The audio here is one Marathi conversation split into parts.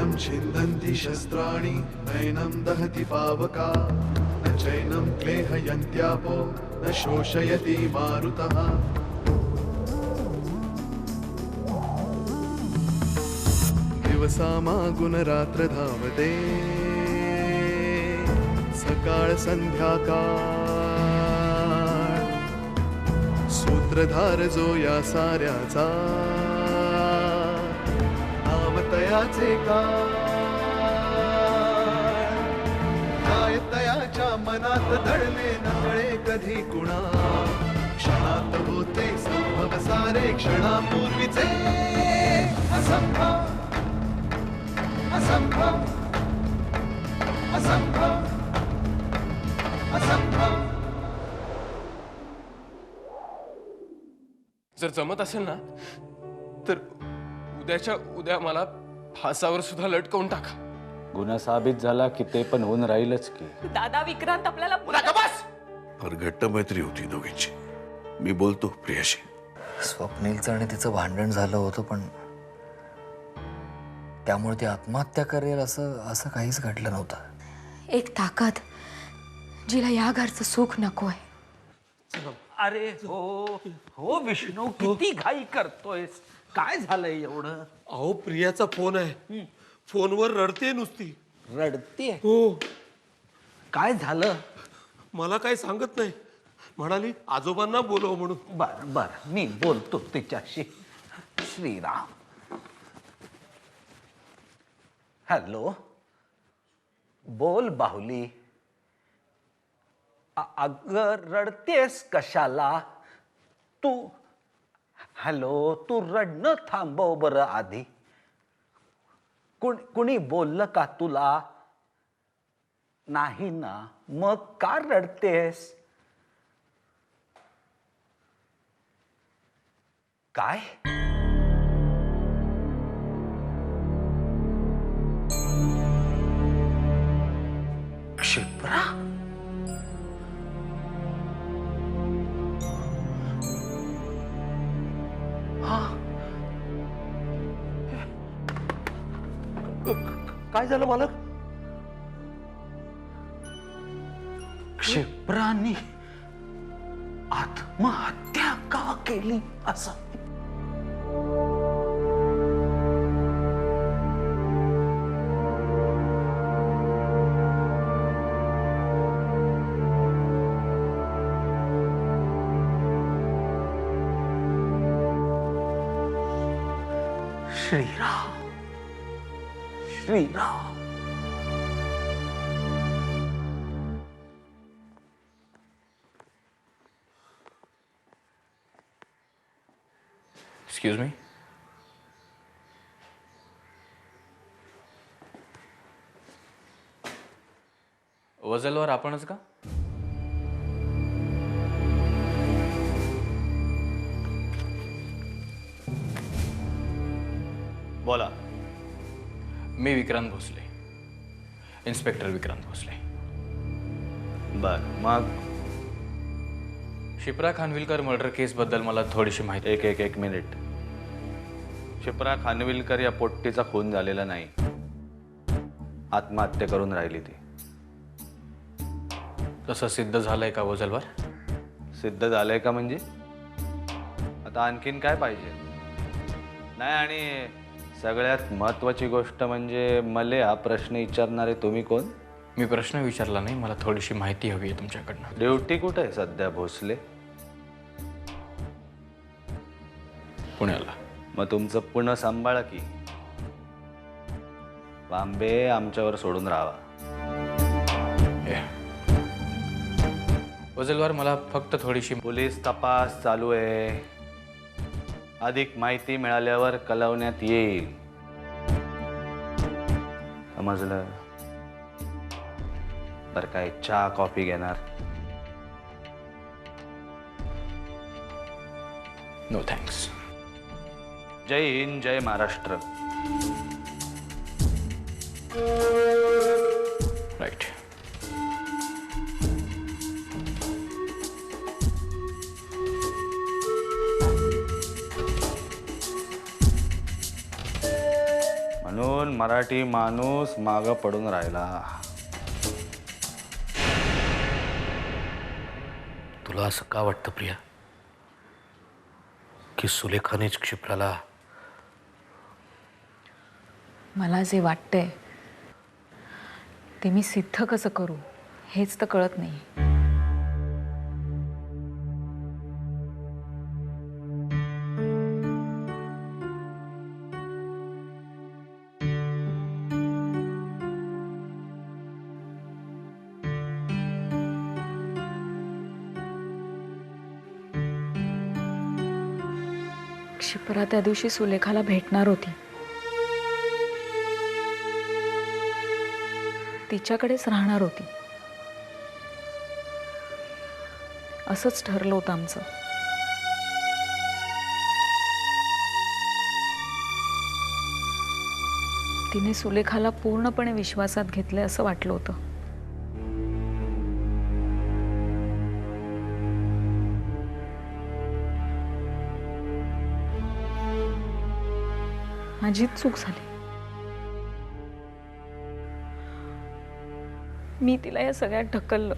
शरीरं छिन्दन्ति शस्त्राणि नैनं दहति पावका न चैनं क्लेहयन्त्यापो न शोषयति मारुतः दिवसामागुणरात्र धावते सकाळ संध्याकाळ सूत्रधार जो या साऱ्याचा नामतयाचे काय तयाच्या मनात दडले नकळे कधी कुणा क्षणात होते संभव सारे क्षणापूर्वीचे असंभव असंभव असंभव असंभव. जर जमत असेल ना तर उद्याच्या उद्या मला फासावर सुद्धा लटकवून टाका. गुन्हा साबित झाला की ते पण होऊन राहीलच की. दादा विक्रांत आपल्याला फार घट्ट मैत्री होती दोघींची. मी बोलतो प्रियाशी. स्वप्नीलचं आणि तिचं भांडण झालं होतं पण त्यामुळे ती आत्महत्या करेल असं काहीच घडलं नव्हतं. एक ताकद जिला या घरचं सुख नकोय. अरे हो हो विष्णू किती घाई करतोयस. काय झालंय एवढं. अहो प्रियाचा फोन आहे. फोनवर रडते नुसती. रडते हो. काय झालं. मला काही सांगत नाही. म्हणाली आजोबांना बोलव म्हणून. बर बर मी बोलतो तिच्याशी. श्रीराम. हॅलो बोल बाहुली. अगं रडतेस कशाला तू. हॅलो तू रडणं थांबव बरं आधी. कुणी बोललं का तुला. नाही ना मग का रडतेस. काय क्षिप्रा. काय झालं मालक. क्षिप्रानी आत्महत्या का केली असं. श्रीराम श्रीराम. Excuse me. वजलवर आपणच का. बोला. मी विक्रांत भोसले. इन्स्पेक्टर विक्रांत भोसले. बर मग शिप्रा खानविलकर मर्डर केस बद्दल मला थोडीशी माहिती. एक मिनिट. शिप्रा खानविलकर या पोट्टीचा खून झालेला नाही. आत्महत्या करून राहिली ती. तसं सिद्ध झालंय का वजलवर. सिद्ध झालंय का म्हणजे आता आणखीन काय पाहिजे. नाही आणि सगळ्यात महत्वाची गोष्ट म्हणजे मले हा प्रश्न विचारणारे तुम्ही कोण. मी प्रश्न विचारला नाही. मला थोडीशी माहिती हवी आहे तुमच्याकडनं. ड्युटी कुठे आहे सध्या भोसले. पुण्याला. मग तुमचं पुणे सांभाळा की. बांबे आमच्यावर सोडून राहावा. वजलवर मला फक्त थोडीशी. पोलीस तपास चालू आहे. अधिक माहिती मिळाल्यावर कळवण्यात येईल. समजलं. बर काय चहा कॉफी घेणार. No thanks. Jai Hind Jai Maharashtra. Right. Marathi माणूस मागं पडून राहिला. तुला असं का वाटतं प्रिया की सुलेखानेच क्षिप्राला? मला जे वाटतंय ते मी सिद्ध कसं करू हेच तर कळत नाही. क्षिप्रा त्या दिवशी सुलेखाला भेटणार होती. तिच्याकडेच राहणार होती. असंच ठरलं होतं आमचं. तिने सुलेखाला पूर्णपणे विश्वासात घेतले असं वाटलं होतं. माझीच चूक झाली. मी तिला या सगळ्यात ढकललं.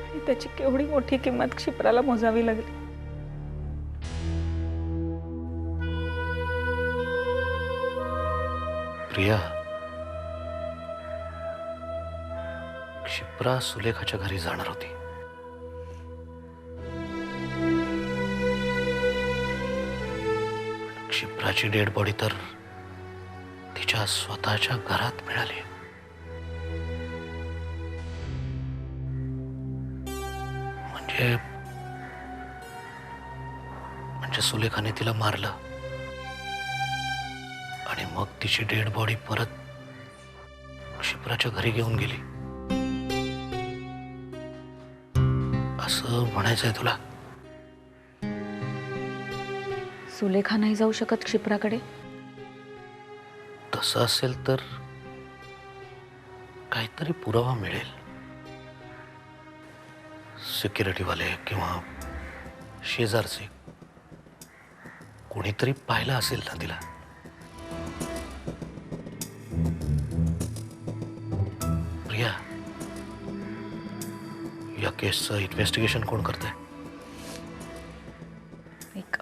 आणि त्याची केवढी मोठी किंमत क्षिप्राला मोजावी लागली. प्रिया, क्षिप्रा सुलेखाच्या घरी जाणार होती. क्षिप्राची डेड बॉडी तर तिच्या स्वतःच्या घरात मिळाली. म्हणजे सुलेखाने तिला मारलं आणि मग तिची डेड बॉडी परत क्षिप्राच्या घरी घेऊन गेली असं म्हणायचंय तुला? सुलेखा नाही जाऊ शकत क्षिप्राकडे? तसं असेल तर काहीतरी पुरावा मिळेल. सिक्युरिटीवाले किंवा शेजारचे कोणीतरी पाहिलं असेल ना तिला. प्रिया, या केसचं इन्व्हेस्टिगेशन कोण करतंय? एक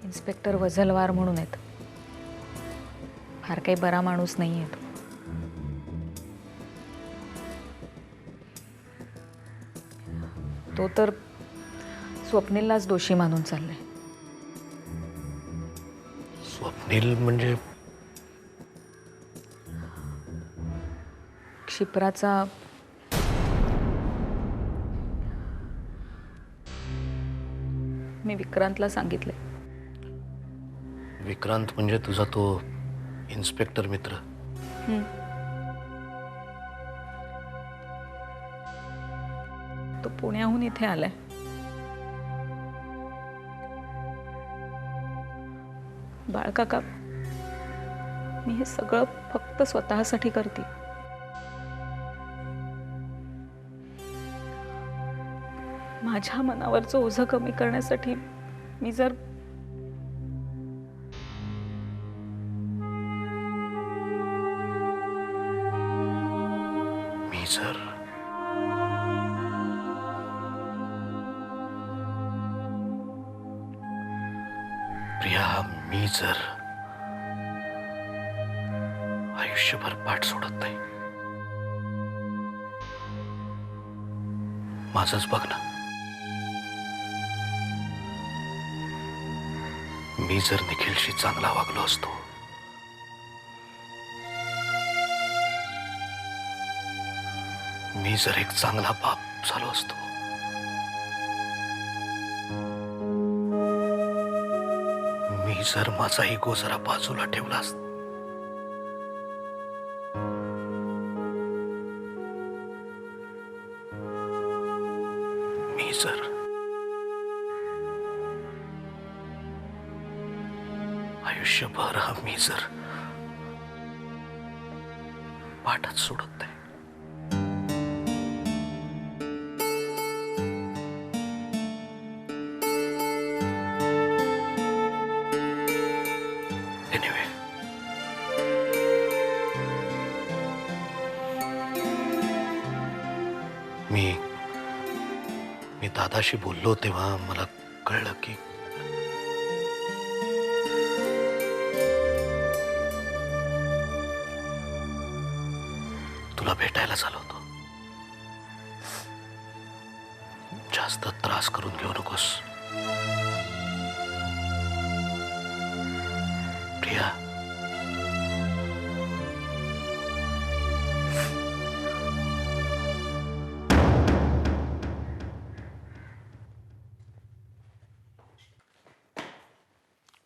इन्स्पेक्टर वझलवार म्हणून आहेत. फार काही बरा माणूस नाही आहे तो तर स्वप्नीललाच दोषी मानून चाललाय. स्वप्नील म्हणजे? क्षिप्राचा मी विक्रांतला सांगितले. विक्रांत म्हणजे तुझा तो इन्स्पेक्टर मित्र? तो पुण्याहून इथे आलाय. बाळकाका, मी हे सगळं फक्त स्वतःसाठी करते. माझ्या मनावरचं ओझं कमी करण्यासाठी मी जर प्रिया, मी जर आयुष्यभर पाठ सोडत नाही. माझंच बघ ना. मी जर निखिलशी चांगला वागलो असतो, मी जर एक चांगला बाप झालो असतो, मी जर माझा इगो जरा बाजूला ठेवला असता, मी जर आयुष्यभर मी जर पाठच सोडत नाही. मी दादाशी बोललो तेव्हा मला कळलं की तुला भेटायला चाललो होतो. जास्त त्रास करून घेऊ नकोस प्रिया.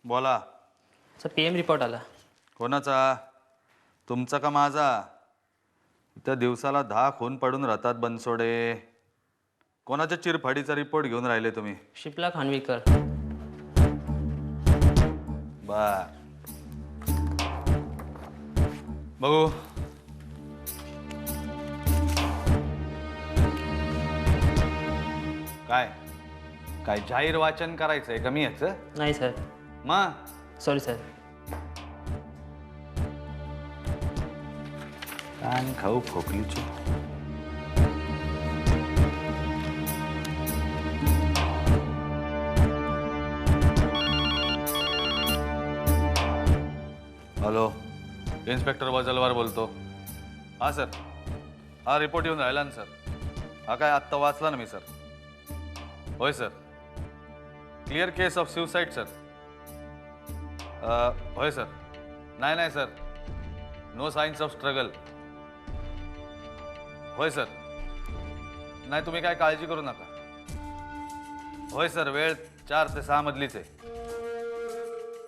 बोला. सर PM रिपोर्ट आला. कोणाचा? तुमचा का माझा? इथं दिवसाला 10 खून पडून राहतात बनसोडे. कोणाच्या चिरफाडीचा रिपोर्ट घेऊन राहिले तुम्ही? शिपला खानविलकर. बर, बघू. काय काय जाहीर वाचन करायचंय का मी याचं? नाही सर. मग सॉरी सर. कान खाऊ खोकलीची. हॅलो, इन्स्पेक्टर वजलवार बोलतो. हा सर, हा रिपोर्ट येऊन राहिला ना सर. हा काय आत्ता वाचला ना मी सर. होय sir, clear case of suicide sir. होय सर. नाही नाही sir, no science of struggle. होय सर. नाही तुम्ही काय काळजी करू नका. होय सर, वेळ 4 ते 6 मधलीच आहे.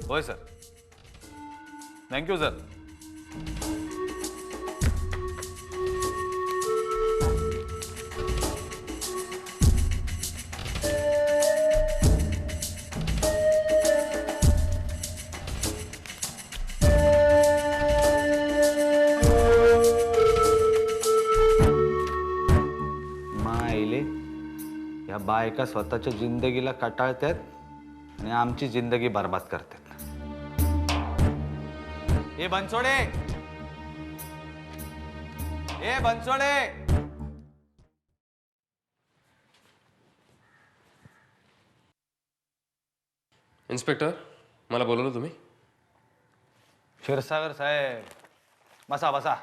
होय सर. Thank you sir. मायले, या बायका स्वतःच्या जिंदगीला कटाळतात आणि आमची जिंदगी बर्बाद करतात. ए बनसोडे, ए बनसोडे. इन्स्पेक्टर, मला बोलवलं तुम्ही? क्षीरसागर साहेब, बसा बसा.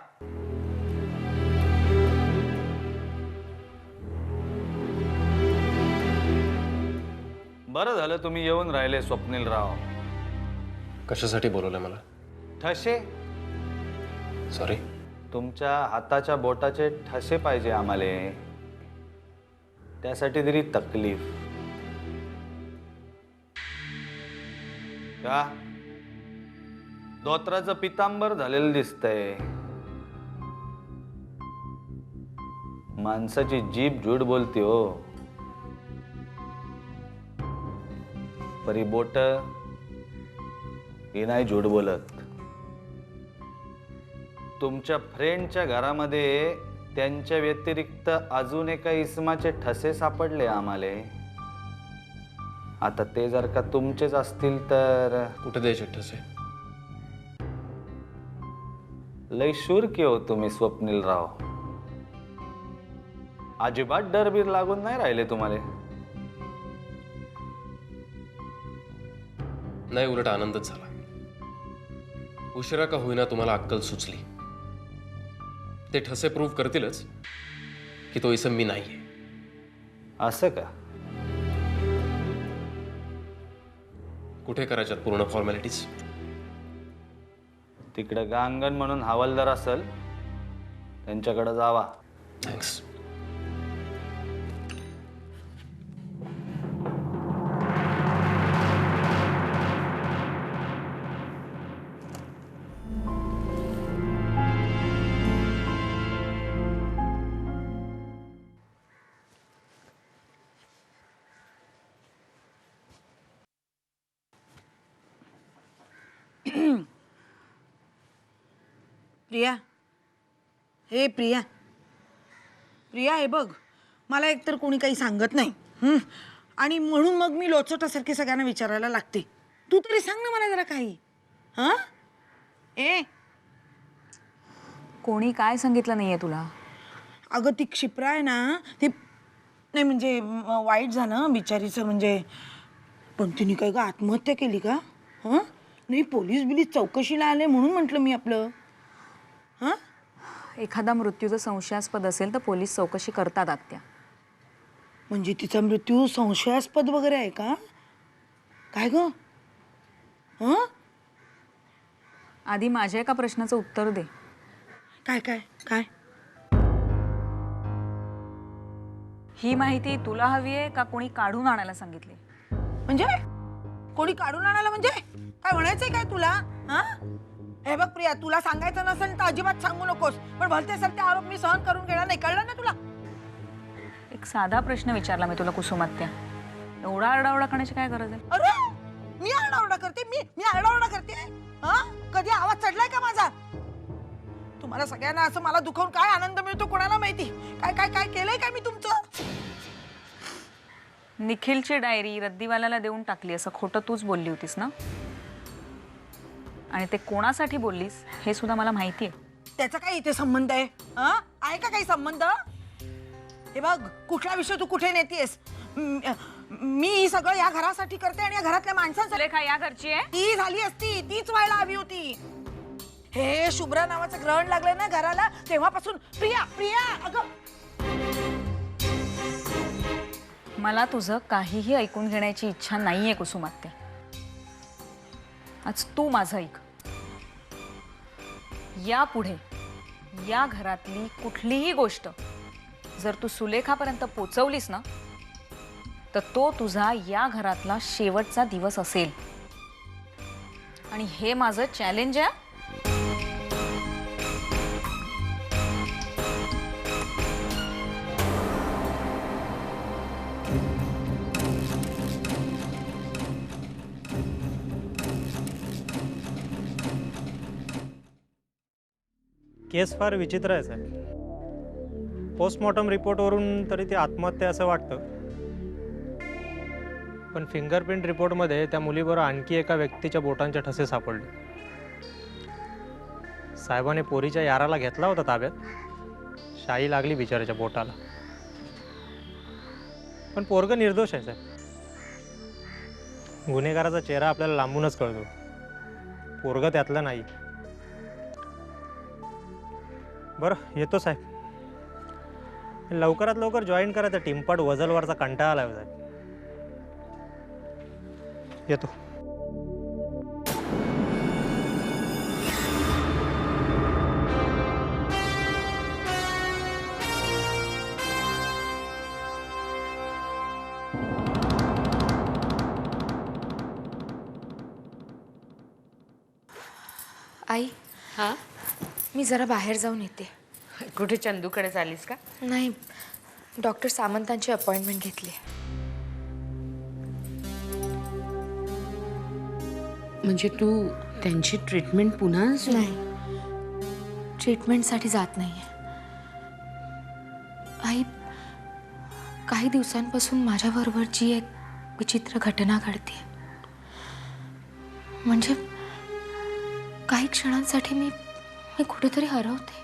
बरं झालं तुम्ही येऊन राहिले स्वप्नील राव. कशासाठी बोलवलं मला? ठसे. सॉरी. तुमच्या हाताच्या बोटाचे ठसे पाहिजे आम्हाला. त्यासाठी तरी तकलीफ का? धोत्राचं पितांबर झालेलं दिसतंय. माणसाची जीभ झूट बोलते हो. परी बोट ही नाही झूट बोलत. तुमच्या फ्रेंडच्या घरामध्ये त्यांच्या व्यतिरिक्त अजून एका इसमाचे ठसे सापडले आम्हाला. आता ते जर का तुमचेच असतील तर कुठे द्यायचे ठसे? लय शूर की हो तुम्ही स्वप्नील राव. अजिबात डरबीर लागून नाही राहिले तुम्हाला. नाही, उलट आनंदच झाला. उशिरा का होईना तुम्हाला अक्कल सुचली. ते ठसे प्रूव्ह करतीलच की तो इसम मी नाहीये. असं का? कुठे करायच्यात पूर्ण फॉर्मॅलिटीज? तिकडे गांगण म्हणून हवालदार असेल, त्यांच्याकडे जावा. थँक्स. प्रिया, हे प्रिया, प्रिया, हे बघ, मला एकतर कोणी काही सांगत नाही आणि म्हणून मग मी लोचटासारखी सगळ्यांना विचारायला लागते. तू तरी सांग ना मला जरा काही. हां ए, कोणी काय सांगितलं नाहीये तुला? अगं ती क्षिप्रा आहे ना ती नाही म्हणजे वाईट झालं बिचारीचं म्हणजे पण तिने काय का आत्महत्या केली का हां नाही पोलीस बिलीस चौकशीला आले म्हणून म्हटलं मी आपलं हां एखादा मृत्यू जर संशयास्पद असेल तर पोलीस चौकशी करतात आत्या. म्हणजे तिचा मृत्यू संशयास्पद वगैरे आहे का काय ग हां आधी माझ्या एका प्रश्नाचं उत्तर दे. काय काय काय ही माहिती तुला हवी आहे का कोणी काढून आणायला सांगितली? म्हणजे कोणी काढून आणायला म्हणजे काय म्हणायचंय काय तुला हां हे बघ प्रिया तुला सांगायचं नसेल तर अजिबात सांगू नकोस पण भलते सर ते आरोप मी सहन करून घेणार नाही कळलं ना तुला. एक साधा प्रश्न विचारला मी तुला कुसुमात्या, एवढा आरडाओरडा करण्याची काय गरज आहे? अरे मी आरडाओरडा करते मी आरडाओरडा करते हां कधी आवाज चढलाय का माझा? तुम्हाला सगळ्यांना असं मला दुखवून काय आनंद मिळतो कोणाला माहिती काय काय काय केलंय काय मी तुमचं? निखिलची डायरी रद्दीवाल्याला देऊन टाकली असं खोटं तूच बोलली होतीस ना? आणि ते कोणासाठी बोललीस हे सुद्धा मला माहिती आहे. त्याचा काय इथे संबंध आहे हां आहे का काही संबंध? हे बघ कुठला विषय तू कुठे नेतीयस मी सगळं या घरासाठी करते आणि या घरातल्या माणसांसाठी. सुलेखा या घरची आहे? ती झाली असती तीच व्हायला हवी होती. हे शुभ्रा नावाचं ग्रहण लागलंय ना घराला तेव्हापासून प्रिया प्रिया अगं मला तुझं काहीही ऐकून घेण्याची इच्छा नाहीये कुसुमात्या. आज तू माझं ऐक. यापुढे या घरातली कुठलीही गोष्ट जर तू सुलेखापर्यंत पोचवलीस ना तर तो तुझा या घरातला शेवटचा दिवस असेल आणि हे माझं चॅलेंज आहे. केस फार विचित्र आहे साहेब. पोस्टमॉर्टम रिपोर्टवरून तरी ती आत्महत्या असं वाटतं, पण फिंगरप्रिंट रिपोर्टमध्ये त्या मुलीबरोबर आणखी एका व्यक्तीच्या बोटांचे ठसे सापडले. साहेबाने पोरीच्या याराला घेतला होता ताब्यात, शाई लागली बिचाऱ्याच्या बोटाला. पण पोरगं निर्दोष आहे साहेब. गुन्हेगाराचा चेहरा आपल्याला लांबूनच कळतो, पोरगं त्यातलं नाही. बरं येतो साहेब. लवकरात लवकर जॉईन करा त्या टिंपाट वजलवरचा कंटाळा आला साहेब. येतो. आई हां मी जरा बाहेर जाऊन येते. कुठे चंदूकडे चालीस का? नाही डॉक्टर सामंतांची अपॉइंटमेंट घेतली. म्हणजे तू त्यांची ट्रीटमेंट पुन्हा नाही ट्रीटमेंटसाठी जात नाही आहे. आई काही दिवसांपासून माझ्याबरोबरची एक विचित्र घटना घडते. म्हणजे काही क्षणांसाठी मी कुठेतरी हरवते.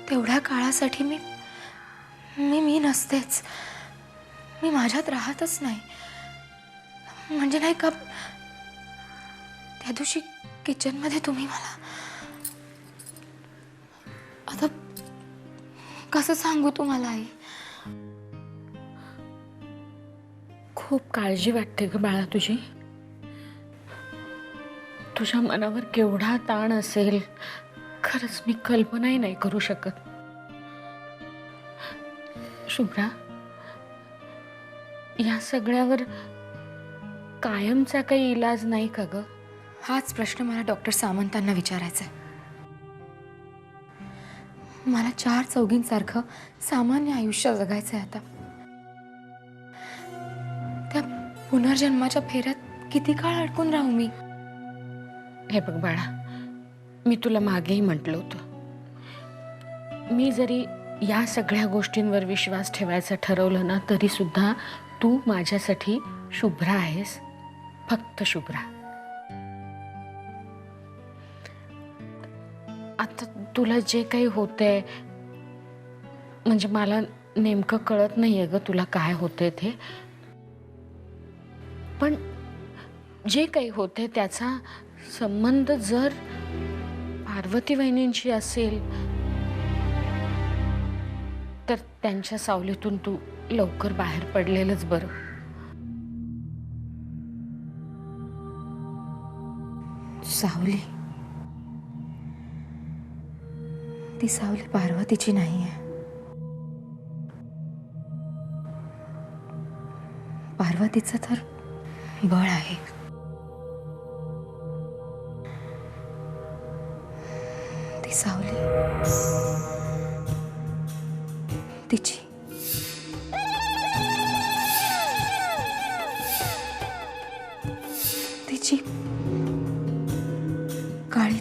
तेवढ्या काळासाठी मी नसतेच. मी माझ्यात राहतच नाही. म्हणजे नाही का त्या दिवशी किचनमध्ये तुम्ही मला आता कसं सांगू तुम्हाला आई. खूप काळजी वाटते ग बाळा तुझी. तुझ्या मनावर केवढा ताण असेल खरंच मी कल्पनाही नाही करू शकत. शुभ्रा या सगळ्यावर कायमचा काही इलाज नाही का ग? हाच प्रश्न मला डॉक्टर सामंतांना विचारायचा आहे. मला 4 चौघींसारखं सामान्य आयुष्य जगायचं आहे. आता त्या पुनर्जन्माच्या फेऱ्यात किती काळ अडकून राहू मी? हे बघ बाळा, मी तुला मागेही म्हटलं होतं, मी जरी या सगळ्या गोष्टींवर विश्वास ठेवायचा ठरवलं ना तरी सुद्धा तू माझ्यासाठी शुभ्रा आहेस, फक्त शुभ्रा. आता तुला जे काही होतंय म्हणजे मला नेमकं कळत नाहीये ग तुला काय होतंय ते, पण जे काही होतंय त्याचा संबंध जर पार्वती वहिनींशी असेल तर त्यांच्या सावलीतून तू लवकर बाहेर पडलेलंच बरं. सावली, ती सावली पार्वतीची नाही आहे. पार्वतीचं तर बळ आहे. ती सावली तिची तिची काळी